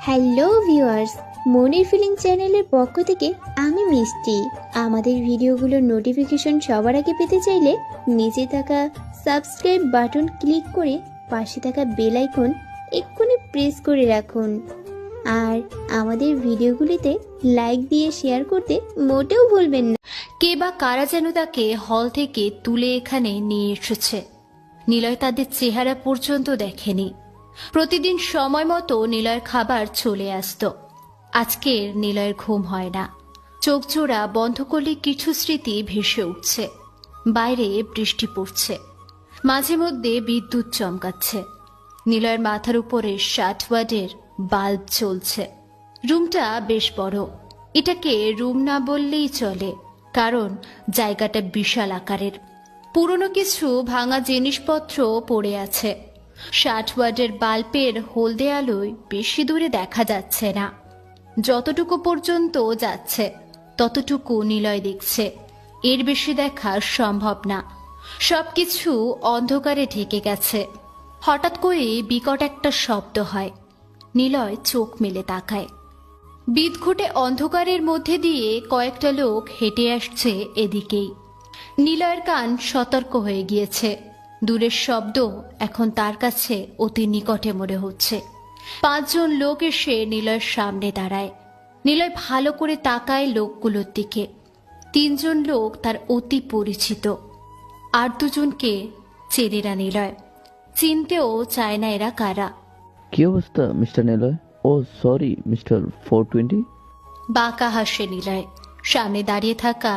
Hello viewers, মনির feeling চ্যানেলের পক্ষ থেকে আমি মিষ্টি। আমাদের ভিডিওগুলোর নোটিফিকেশন সবার আগে পেতে চাইলে নিচে থাকা সাবস্ক্রাইব বাটন ক্লিক করে পাশে থাকা বেল আইকন এক্ষুনি প্রেস করে রাখুন। আর আমাদের ভিডিওগুলিতে লাইক দিয়ে শেয়ার করতে মোটেও ভুলবেন না। কে বা কারা যেন তাকে হল থেকে তুলে এখানে নিয়ে এসেছে। নিলয় তাদের চেহারা পর্যন্ত দেখেনি। প্রতিদিন সময় মতো নিলয়ের খাবার চলে আসতো। আজকের নিলয়ের ঘুম হয় না। চোখ জোড়া বন্ধ করলে কিছু স্মৃতি ভেসে উঠছে। বাইরে বৃষ্টি পড়ছে, মাঝে মধ্যে বিদ্যুৎ চমকাচ্ছে। নিলয়ের মাথার উপরে 60 ওয়াটের বাল্ব চলছে। রুমটা বেশ বড়। এটাকে রুম না বললেই চলে, কারণ জায়গাটা বিশাল আকারের। পুরনো কিছু ভাঙা জিনিসপত্র পড়ে আছে। 60 ওয়াটের বাল্বের হলদে আলোয় বেশি দূরে দেখা যাচ্ছে না। যতটুকু পর্যন্ত যাচ্ছে ততটুকু নিলয় দেখছে, এর বেশি দেখা সম্ভব না। সবকিছু অন্ধকারে ঢেকে গেছে। হঠাৎ করে বিকট একটা শব্দ হয়। নিলয় চোখ মেলে তাকায়। বিদঘুটে অন্ধকারের মধ্যে দিয়ে কয়েকটা লোক হেঁটে আসছে এদিকেই। নিলয়ের কান সতর্ক হয়ে গিয়েছে। দূরের শব্দ এখন তার কাছে অতি নিকটে মনে হচ্ছে। 5 জন লোক এসে নিলয়ের সামনে দাঁড়ায়। নিলয় ভালো করে তাকায় লোকগুলোর দিকে। 3 জন লোক তার অতি পরিচিত, আর 2 জনকে চেনে না নিলয়। চিনতেও চায় না এরা কারা। কি অবস্থা মিস্টার নিলয়? ও সরি মিস্টার 420। বাঁকা হাসে নিলয়। সামনে দাঁড়িয়ে থাকা